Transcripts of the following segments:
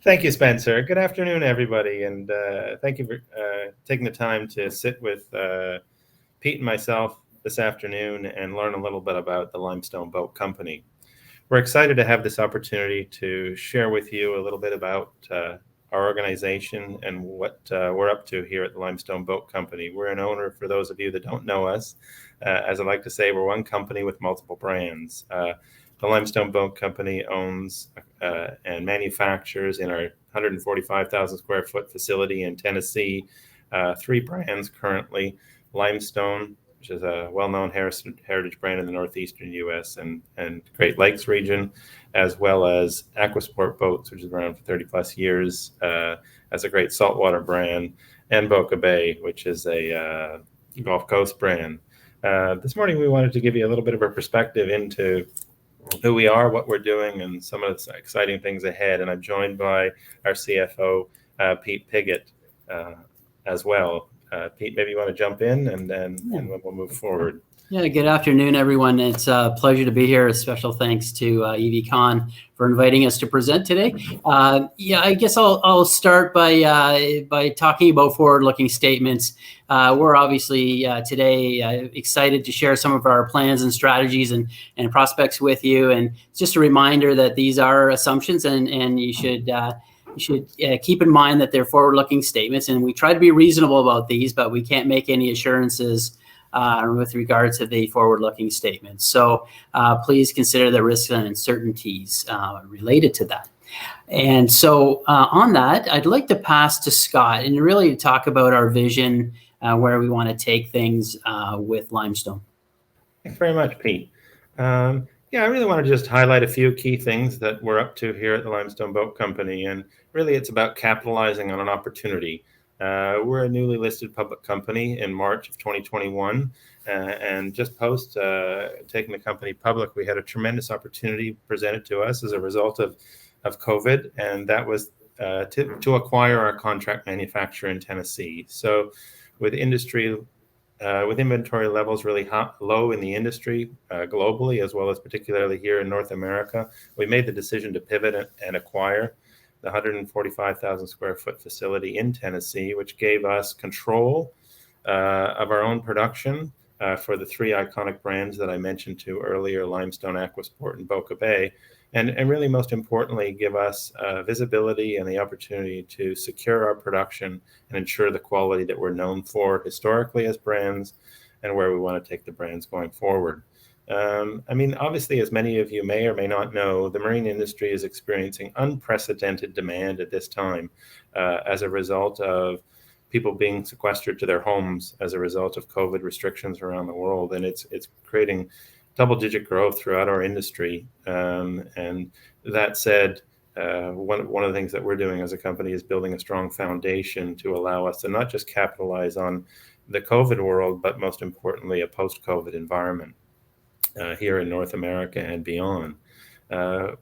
Thank you, Spencer. Good afternoon, everybody, and thank you for taking the time to sit with Pete and myself this afternoon and learn a little bit about the Limestone Boat Company. We're excited to have this opportunity to share with you a little bit about our organization and what we're up to here at the Limestone Boat Company. We're an owner, for those of you that don't know us. As I like to say, we're one company with multiple brands. The Limestone Boat Company owns and manufactures in our 145,000 square foot facility in Tennessee, three brands currently: Limestone, which is a well-known heritage brand in the northeastern U.S. and Great Lakes region, as well as Aquasport Boats, which is around for 30 plus years as a great saltwater brand, and Boca Bay, which is a Gulf Coast brand. This morning we wanted to give you a little bit of a perspective into who we are, what we're doing, and some of the exciting things ahead. And I'm joined by our CFO, Pete Pigott, as well. Pete, maybe you want to jump in and we'll move forward. Yeah, good afternoon, everyone. It's a pleasure to be here. A special thanks to EVCon for inviting us to present today. I guess I'll start by talking about forward-looking statements. We're obviously today excited to share some of our plans and strategies and prospects with you. And it's just a reminder that these are assumptions, and you should keep in mind that they're forward-looking statements. And we try to be reasonable about these, but we can't make any assurances with regard to the forward-looking statements. So please consider the risks and uncertainties related to that. And so on that, I'd like to pass to Scott and really talk about our vision, where we want to take things with Limestone. Thanks very much, Pete. I really want to just highlight a few key things that we're up to here at the Limestone Boat Company. And really, it's about capitalizing on an opportunity. We're a newly listed public company in March of 2021, and just post taking the company public, we had a tremendous opportunity presented to us as a result of COVID, and that was to acquire our contract manufacturer in Tennessee. So with inventory levels really low in the industry globally, as well as particularly here in North America, we made the decision to pivot and acquire the 145,000 square foot facility in Tennessee, which gave us control of our own production for the three iconic brands that I mentioned to earlier: Limestone, Aquasport, and Boca Bay, and really most importantly, give us visibility and the opportunity to secure our production and ensure the quality that we're known for historically as brands and where we want to take the brands going forward. Obviously, as many of you may or may not know, the marine industry is experiencing unprecedented demand at this time as a result of people being sequestered to their homes as a result of COVID restrictions around the world. And it's creating double-digit growth throughout our industry. And that said, one of the things that we're doing as a company is building a strong foundation to allow us to not just capitalize on the COVID world, but most importantly, a post-COVID environment here in North America and beyond.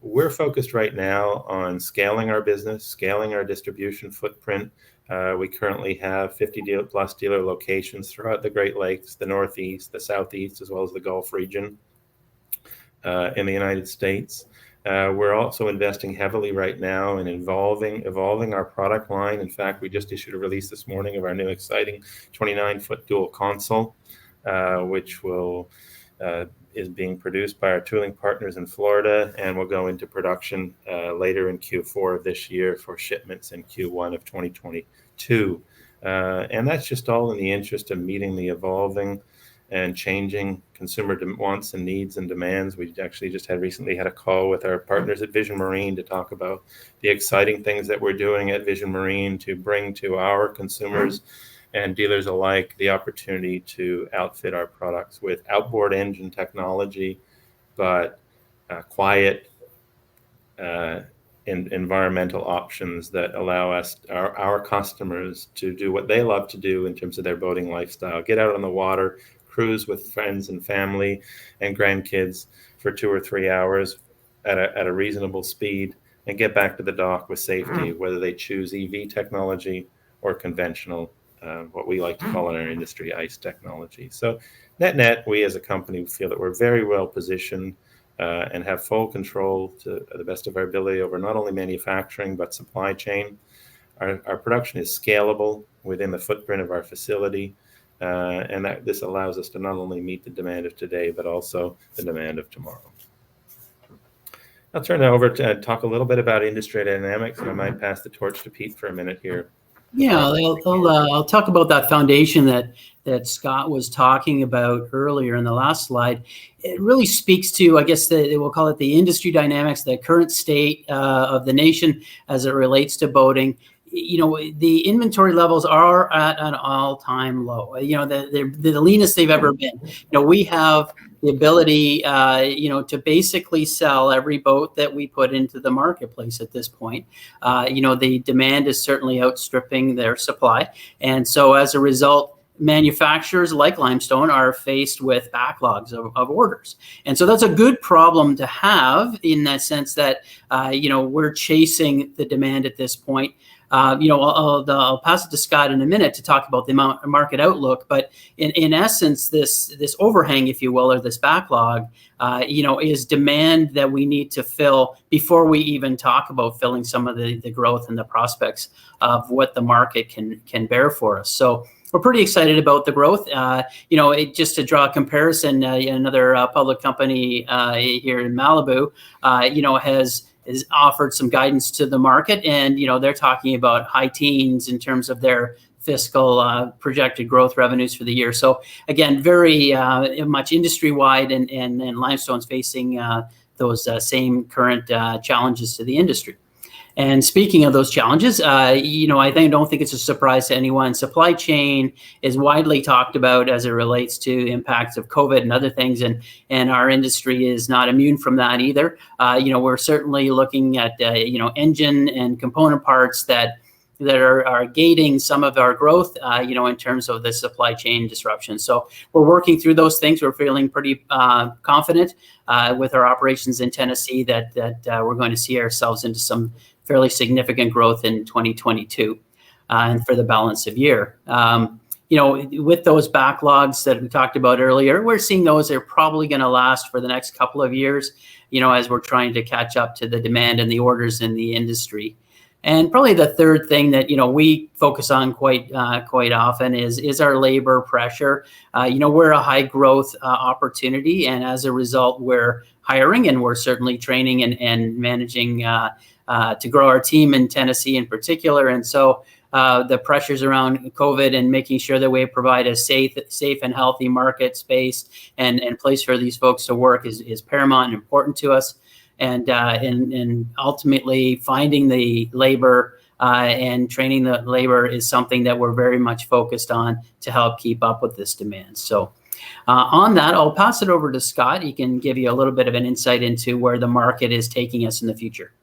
We're focused right now on scaling our business, scaling our distribution footprint. We currently have 50 plus dealer locations throughout the Great Lakes, the Northeast, the Southeast, as well as the Gulf region in the United States. We're also investing heavily right now in evolving our product line. In fact, we just issued a release this morning of our new exciting 29-foot dual console, which is being produced by our tooling partners in Florida and will go into production later in Q4 of this year for shipments in Q1 of 2022. And that's just all in the interest of meeting the evolving and changing consumer wants and needs and demands. We actually just recently had a call with our partners at Vision Marine to talk about the exciting things that we're doing at Vision Marine to bring to our consumers and dealers alike the opportunity to outfit our products with outboard engine technology, but quiet environmental options that allow our customers to do what they love to do in terms of their boating lifestyle: get out on the water, cruise with friends and family and grandkids for 2 or 3 hours at a reasonable speed, and get back to the dock with safety, whether they choose EV technology or conventional, what we like to call in our industry, ICE technology. So net, we as a company feel that we're very well positioned and have full control to the best of our ability over not only manufacturing but supply chain. Our production is scalable within the footprint of our facility, and this allows us to not only meet the demand of today but also the demand of tomorrow. I'll turn it over to talk a little bit about industry dynamics, and I might pass the torch to Pete for a minute here. Yeah, I'll talk about that foundation that Scott was talking about earlier in the last slide. It really speaks to, I guess, we'll call it the industry dynamics, the current state of the nation as it relates to boating. The inventory levels are at an all-time low. They're the leanest they've ever been. We have the ability, to basically sell every boat that we put into the marketplace at this point. The demand is certainly outstripping their supply. And so as a result, manufacturers like Limestone are faced with backlogs of orders. And so that's a good problem to have in that sense that, we're chasing the demand at this point. I'll pass it to Scott in a minute to talk about the market outlook. But in essence, this overhang, if you will, or this backlog, is demand that we need to fill before we even talk about filling some of the growth and the prospects of what the market can bear for us. So we're pretty excited about the growth. Just to draw a comparison, another public company here in Malibu, has offered some guidance to the market, and they're talking about high teens in terms of their fiscal projected growth revenues for the year. So again, very much industry wide, and Limestone's facing those same current challenges to the industry. And speaking of those challenges, I don't think it's a surprise to anyone. Supply chain is widely talked about as it relates to impacts of COVID and other things, and our industry is not immune from that either. We're certainly looking at engine and component parts that are gating some of our growth, in terms of the supply chain disruption. So we're working through those things. We're feeling pretty confident with our operations in Tennessee that we're going to see ourselves into some fairly significant growth in 2022 and for the balance of year. With those backlogs that we talked about earlier, we're seeing those are probably going to last for the next couple of years, as we're trying to catch up to the demand and the orders in the industry. And probably the third thing that we focus on quite often is our labor pressure. We're a high growth opportunity, and as a result, we're hiring, and we're certainly training and managing to grow our team in Tennessee in particular. And so the pressures around COVID and making sure that we provide a safe and healthy market space and place for these folks to work is paramount and important to us. And ultimately finding the labor and training the labor is something that we're very much focused on to help keep up with this demand. So on that, I'll pass it over to Scott. He can give you a little bit of an insight into where the market is taking us in the future.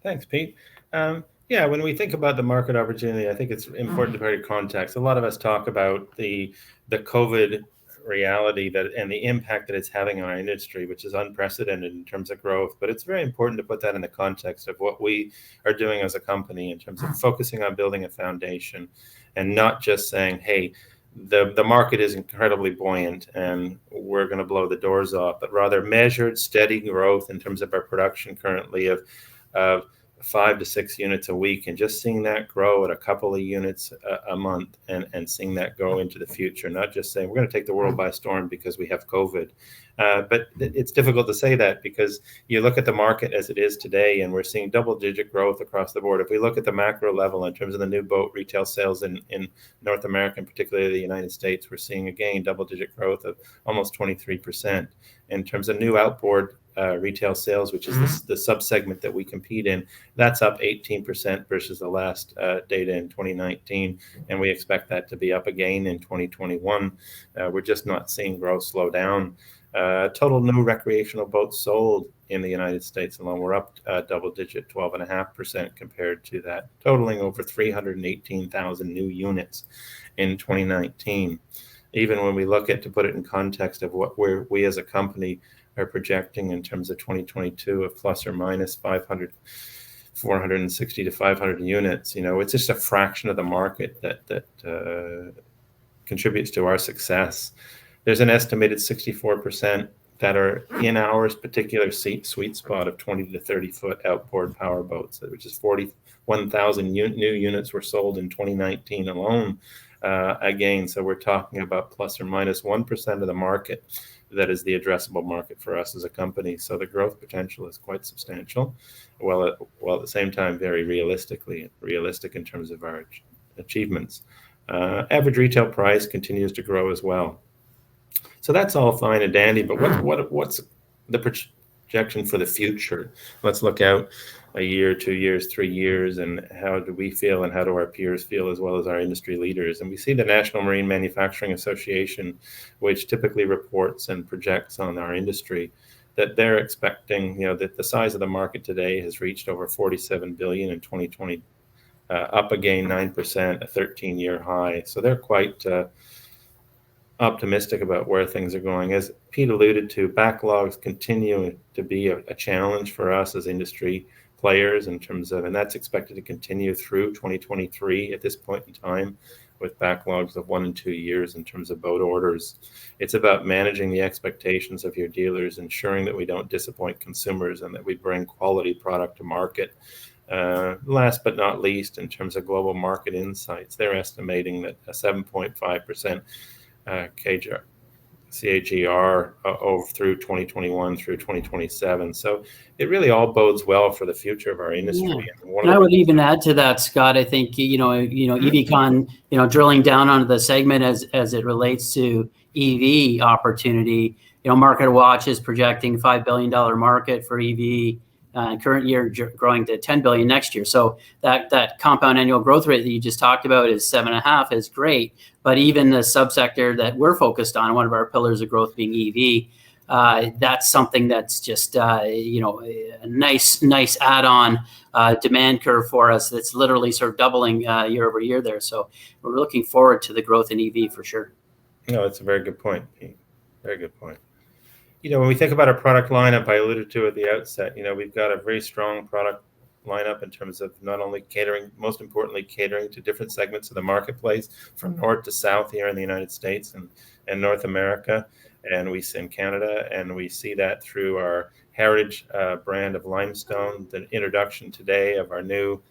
Thanks, Pete. When we think about the market opportunity, I think it's important to put it in context. A lot of us talk about the COVID reality and the impact that it's having on our industry, which is unprecedented in terms of growth. But it's very important to put that in the context of what we are doing as a company in terms of focusing on building a foundation and not just saying, hey, the market is incredibly buoyant and we're going to blow the doors off, but rather measured, steady growth in terms of our production currently of 5 to 6 units a week, and just seeing that grow at a couple of units a month and seeing that go into the future, not just saying we're going to take the world by storm because we have COVID. But it's difficult to say that because you look at the market as it is today, and we're seeing double-digit growth across the board. If we look at the macro level in terms of the new boat retail sales in North America, and particularly the United States, we're seeing again double-digit growth of almost 23%. In terms of new outboard retail sales, which is the subsegment that we compete in, that's up 18% versus the last data in 2019, and we expect that to be up again in 2021. We're just not seeing growth slow down. Total new recreational boats sold in the United States alone, we're up double-digit, 12.5% compared to that, totaling over 318,000 new units in 2019. Even when we look at, to put it in context of what we as a company are projecting in terms of 2022 of plus or minus 460 to 500 units, it's just a fraction of the market that contributes to our success. There's an estimated 64% that are in our particular sweet spot of 20 to 30 foot outboard power boats, which is 41,000 new units were sold in 2019 alone. Again, so we're talking about plus or minus 1% of the market that is the addressable market for us as a company. So the growth potential is quite substantial, while at the same time very realistic in terms of our achievements. Average retail price continues to grow as well. So that's all fine and dandy, but what's the projection for the future? Let's look out a year, 2 years, 3 years, and how do we feel and how do our peers feel, as well as our industry leaders? And we see the National Marine Manufacturing Association, which typically reports and projects on our industry, that they're expecting, that the size of the market today has reached over 47 billion in 2020, up again 9%, a 13-year high. So they're quite optimistic about where things are going. As Pete alluded to, backlogs continue to be a challenge for us as industry players in terms of, and that's expected to continue through 2023 at this point in time, with backlogs of 1 and 2 years in terms of boat orders. It's about managing the expectations of your dealers, ensuring that we don't disappoint consumers and that we bring quality product to market. Last but not least, in terms of global market insights, they're estimating that a 7.5% CAGR over through 2021 through 2027. So it really all bodes well for the future of our industry. Yeah. And I would even add to that, Scott. I think EVCon, drilling down onto the segment as it relates to EV opportunity. Market Watch is projecting $5 billion market for EV. Current year growing to 10 billion next year. So that compound annual growth rate that you just talked about is 7.5 is great. But even the subsector that we're focused on, one of our pillars of growth being EV, that's something that's just a nice add-on demand curve for us. That's literally sort of doubling year over year there. So we're looking forward to the growth in EV for sure. No, that's a very good point, Pete. Very good point. When we think about our product lineup, I alluded to at the outset, we've got a very strong product lineup in terms of not only catering, most importantly, catering to different segments of the marketplace from north to south here in the United States and North America, and we see in Canada, and we see that through our heritage brand of Limestone, the introduction today of our new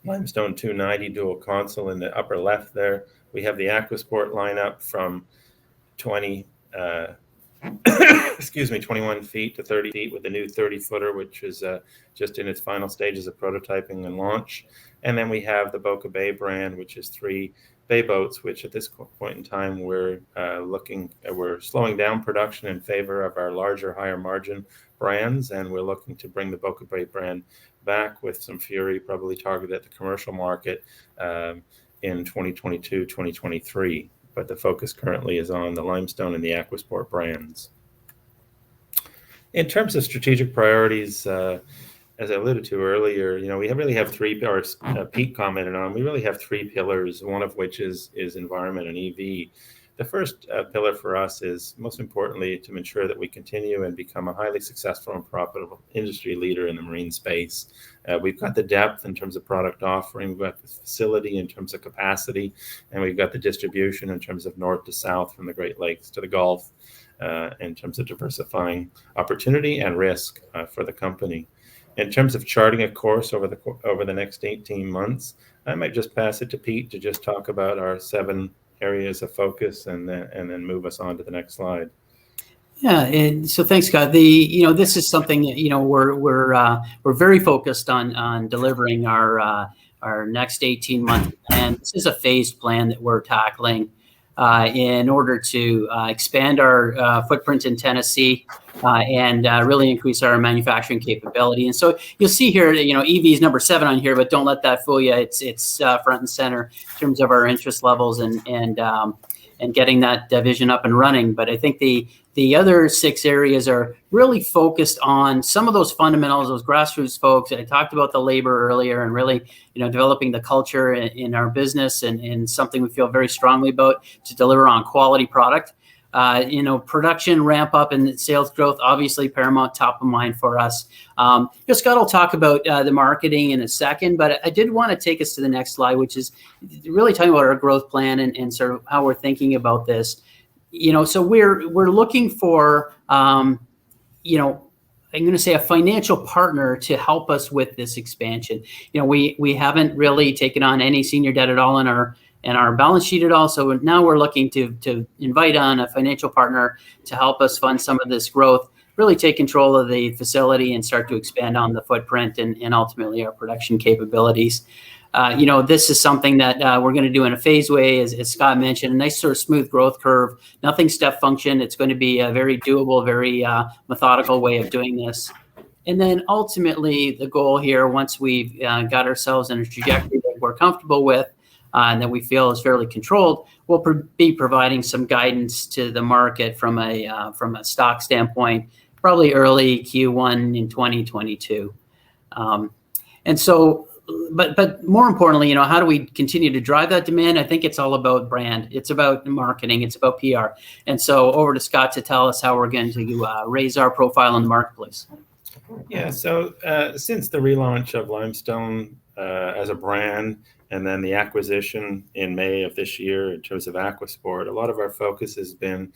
Limestone 290 dual console in the upper left there. We have the Aquasport lineup from 21 feet to 30 feet with the new 30-footer, which is just in its final stages of prototyping and launch. And then we have the Boca Bay brand, which is 3 bay boats, which at this point in time we're slowing down production in favor of our larger, higher margin brands, and we're looking to bring the Boca Bay brand back with some fury, probably targeted at the commercial market in 2022, 2023. But the focus currently is on the Limestone and the Aquasport brands. In terms of strategic priorities, as I alluded to earlier, we really have 3, or Pete commented on, we really have 3 pillars, one of which is environment and EV. The first pillar for us is, most importantly, to ensure that we continue and become a highly successful and profitable industry leader in the marine space. We've got the depth in terms of product offering, we've got the facility in terms of capacity, and we've got the distribution in terms of north to south from the Great Lakes to the Gulf, in terms of diversifying opportunity and risk for the company. In terms of charting a course over the next 18 months, I might just pass it to Pete to just talk about our 7 areas of focus and then move us on to the next slide. Yeah, and so thanks, Scott. This is something that we're very focused on delivering our next 18-month plan. This is a phased plan that we're tackling in order to expand our footprint in Tennessee and really increase our manufacturing capability. And so you'll see here that EV is number 7 on here, but don't let that fool you. It's front and center in terms of our interest levels and getting that division up and running. But I think the other 6 areas are really focused on some of those fundamentals, those grassroots folks. I talked about the labor earlier, and really, developing the culture in our business and something we feel very strongly about to deliver on quality product. Production ramp up and sales growth, obviously paramount, top of mind for us. Scott will talk about the marketing in a second, but I did want to take us to the next slide, which is really talking about our growth plan and sort of how we're thinking about this. So we're looking for, I'm going to say a financial partner to help us with this expansion. We haven't really taken on any senior debt at all in our balance sheet at all. So now we're looking to invite on a financial partner to help us fund some of this growth, really take control of the facility and start to expand on the footprint and ultimately our production capabilities. This is something that we're going to do in a phase way, as Scott mentioned, a nice sort of smooth growth curve, nothing step function. It's going to be a very doable, very methodical way of doing this. And then ultimately the goal here, once we've got ourselves in a trajectory that we're comfortable with and that we feel is fairly controlled, we'll be providing some guidance to the market from a stock standpoint, probably early Q1 in 2022. But more importantly, how do we continue to drive that demand? I think it's all about brand. It's about marketing. It's about PR. And so over to Scott to tell us how we're going to raise our profile in the marketplace. Yeah, so since the relaunch of Limestone as a brand and then the acquisition in May of this year in terms of Aquasport, a lot of our focus has been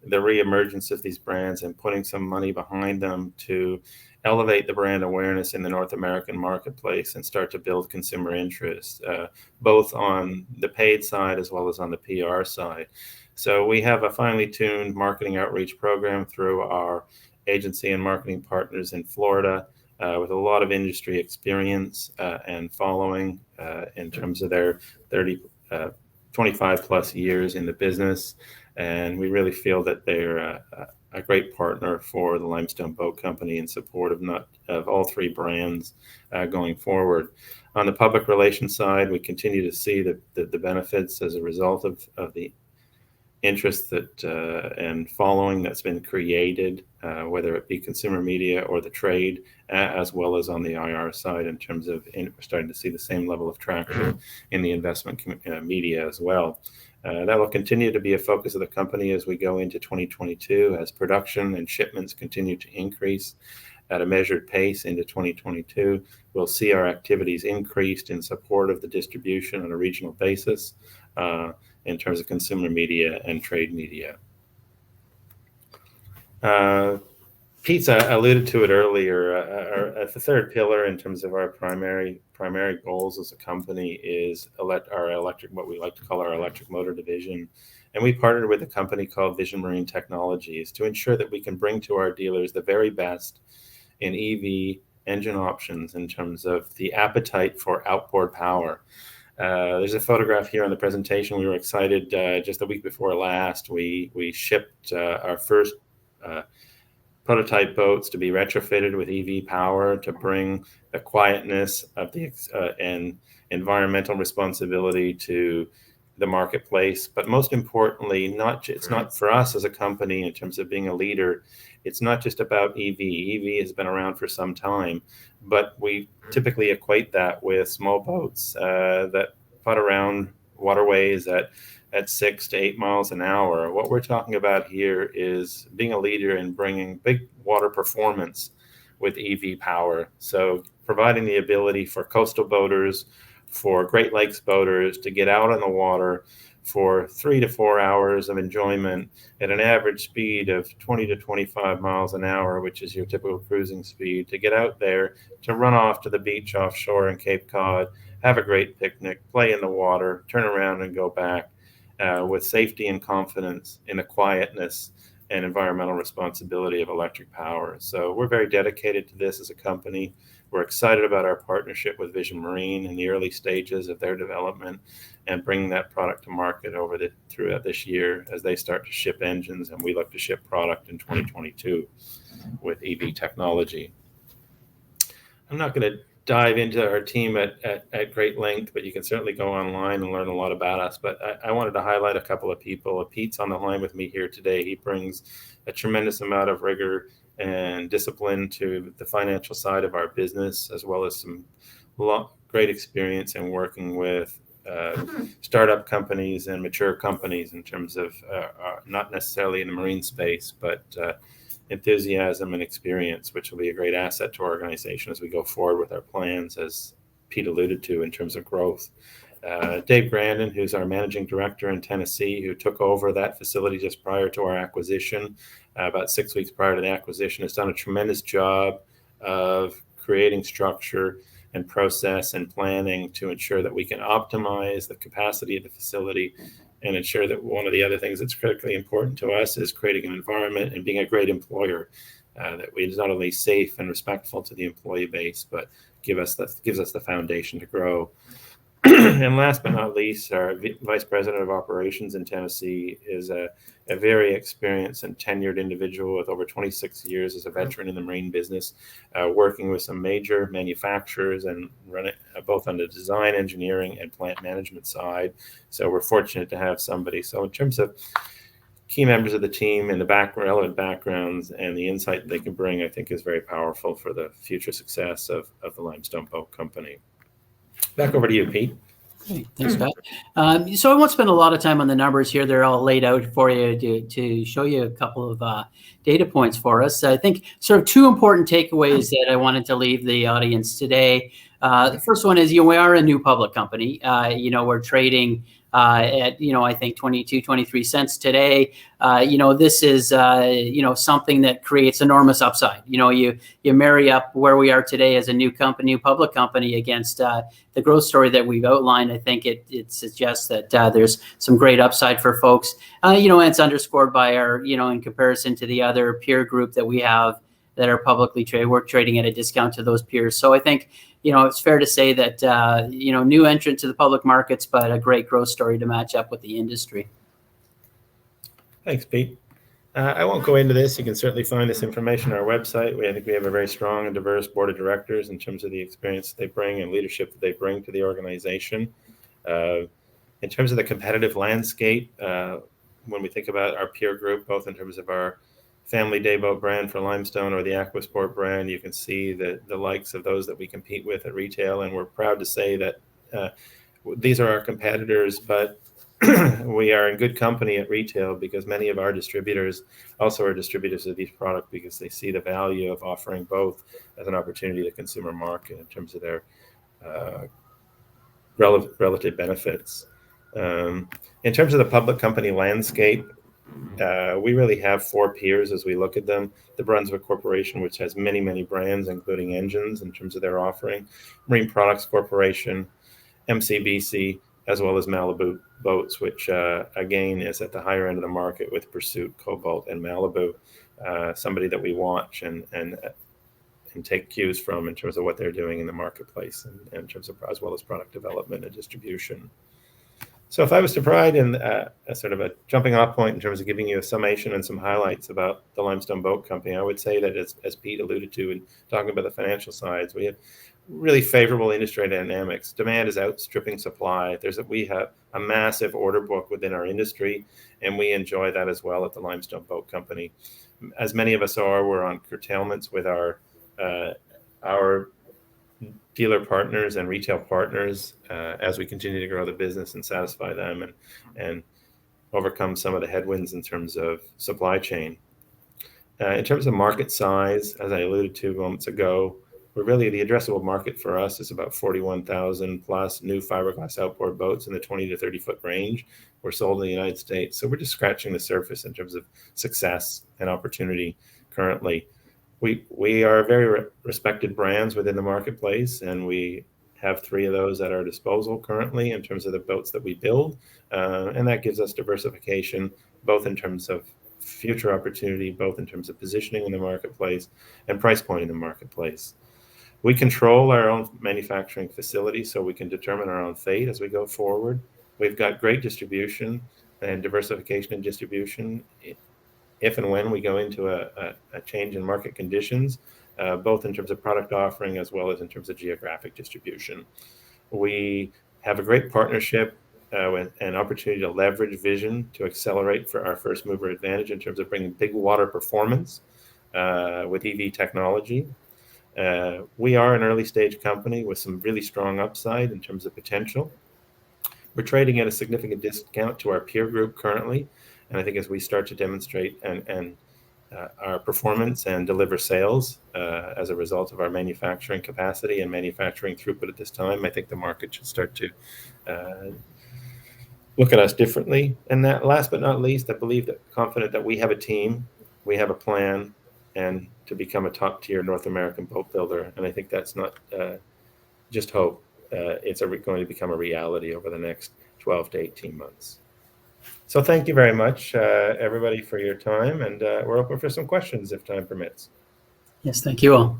the reemergence of these brands and putting some money behind them to elevate the brand awareness in the North American marketplace and start to build consumer interest, both on the paid side as well as on the PR side. So we have a finely tuned marketing outreach program through our agency and marketing partners in Florida with a lot of industry experience and following in terms of their 25 plus years in the business. And we really feel that they're a great partner for the Limestone Boat Company in support of all three brands going forward. On the public relations side, we continue to see the benefits as a result of the interest and following that's been created, whether it be consumer media or the trade, as well as on the IR side in terms of we're starting to see the same level of traction in the investment media as well. That will continue to be a focus of the company as we go into 2022, as production and shipments continue to increase at a measured pace into 2022. We'll see our activities increased in support of the distribution on a regional basis in terms of consumer media and trade media. Pete alluded to it earlier. The third pillar in terms of our primary goals as a company is what we like to call our electric motor division. And we partnered with a company called Vision Marine Technologies to ensure that we can bring to our dealers the very best in EV engine options in terms of the appetite for outboard power. There's a photograph here on the presentation. We were excited just the week before last. We shipped our first prototype boats to be retrofitted with EV power to bring the quietness of the and environmental responsibility to the marketplace. But most importantly, it's not for us as a company in terms of being a leader. It's not just about EV. EV has been around for some time, but we typically equate that with small boats that put around waterways at 6 to 8 miles an hour. What we're talking about here is being a leader in bringing big water performance with EV power. So providing the ability for coastal boaters, for Great Lakes boaters to get out on the water for 3 to 4 hours of enjoyment at an average speed of 20 to 25 miles an hour, which is your typical cruising speed, to get out there, to run off to the beach offshore in Cape Cod, have a great picnic, play in the water, turn around and go back with safety and confidence in the quietness and environmental responsibility of electric power. So we're very dedicated to this as a company. We're excited about our partnership with Vision Marine in the early stages of their development and bringing that product to market throughout this year as they start to ship engines, and we look to ship product in 2022 with EV technology. I'm not going to dive into our team at great length, but you can certainly go online and learn a lot about us. But I wanted to highlight a couple of people. Pete's on the line with me here today. He brings a tremendous amount of rigor and discipline to the financial side of our business, as well as some great experience in working with startup companies and mature companies in terms of not necessarily in the marine space, but enthusiasm and experience, which will be a great asset to our organization as we go forward with our plans, as Pete alluded to, in terms of growth. Dave Grandin, who's our managing director in Tennessee, who took over that facility just prior to our acquisition, about 6 weeks prior to the acquisition, has done a tremendous job of creating structure and process and planning to ensure that we can optimize the capacity of the facility and ensure that one of the other things that's critically important to us is creating an environment and being a great employer that is not only safe and respectful to the employee base, but gives us the foundation to grow. And last but not least, our Vice President of Operations in Tennessee is a very experienced and tenured individual with over 26 years as a veteran in the marine business, working with some major manufacturers and running both on the design, engineering, and plant management side. So we're fortunate to have somebody. So in terms of key members of the team and the relevant backgrounds and the insight they can bring, I think is very powerful for the future success of the Limestone Boat Company. Back over to you, Pete. Great. Thanks, Pat. So I won't spend a lot of time on the numbers here. They're all laid out for you to show you a couple of data points for us. I think sort of two important takeaways that I wanted to leave the audience today. The first one is, we are a new public company. We're trading at, I think 22, 23 cents today. This is, something that creates enormous upside. You marry up where we are today as a new company, new public company against the growth story that we've outlined. I think it suggests that there's some great upside for folks. And it's underscored by our, in comparison to the other peer group that we have that are publicly traded, we're trading at a discount to those peers. So I think, it's fair to say that, new entrant to the public markets, but a great growth story to match up with the industry. Thanks, Pete. I won't go into this. You can certainly find this information on our website. I think we have a very strong and diverse board of directors in terms of the experience they bring and leadership that they bring to the organization. In terms of the competitive landscape, when we think about our peer group, both in terms of our family dayboat brand for Limestone or the Aquasport brand, you can see the likes of those that we compete with at retail. And we're proud to say that these are our competitors, but we are in good company at retail because many of our distributors also are distributors of these products because they see the value of offering both as an opportunity to the consumer market in terms of their relative benefits. In terms of the public company landscape, we really have four peers as we look at them. The Brunswick Corporation, which has many, many brands, including engines in terms of their offering. Marine Products Corporation, MCBC, as well as Malibu Boats, which again is at the higher end of the market with Pursuit, Cobalt, and Malibu. Somebody that we watch and take cues from in terms of what they're doing in the marketplace and in terms of, as well as product development and distribution. So if I was to provide in a sort of a jumping off point in terms of giving you a summation and some highlights about the Limestone Boat Company, I would say that as Pete alluded to in talking about the financial sides, we have really favorable industry dynamics. Demand is outstripping supply. We have a massive order book within our industry, and we enjoy that as well at the Limestone Boat Company. As many of us are, we're on curtailments with our dealer partners and retail partners as we continue to grow the business and satisfy them and overcome some of the headwinds in terms of supply chain. In terms of market size, as I alluded to moments ago, we're really, the addressable market for us is about 41,000 plus new fiberglass outboard boats in the 20 to 30 foot range. We're sold in the United States. So we're just scratching the surface in terms of success and opportunity currently. We are very respected brands within the marketplace, and we have 3 of those at our disposal currently in terms of the boats that we build. And that gives us diversification, both in terms of future opportunity, both in terms of positioning in the marketplace and price point in the marketplace. We control our own manufacturing facility, so we can determine our own fate as we go forward. We've got great distribution and diversification in distribution if and when we go into a change in market conditions, both in terms of product offering as well as in terms of geographic distribution. We have a great partnership with an opportunity to leverage vision to accelerate for our first mover advantage in terms of bringing big water performance with EV technology. We are an early stage company with some really strong upside in terms of potential. We're trading at a significant discount to our peer group currently. And I think as we start to demonstrate and our performance and deliver sales as a result of our manufacturing capacity and manufacturing throughput at this time, I think the market should start to look at us differently. And that, last but not least, I believe that confident that we have a team, we have a plan, and to become a top-tier North American boat builder. And I think that's not just hope. It's going to become a reality over the next 12 to 18 months. So thank you very much, everybody, for your time. And we're open for some questions if time permits. Yes, thank you all.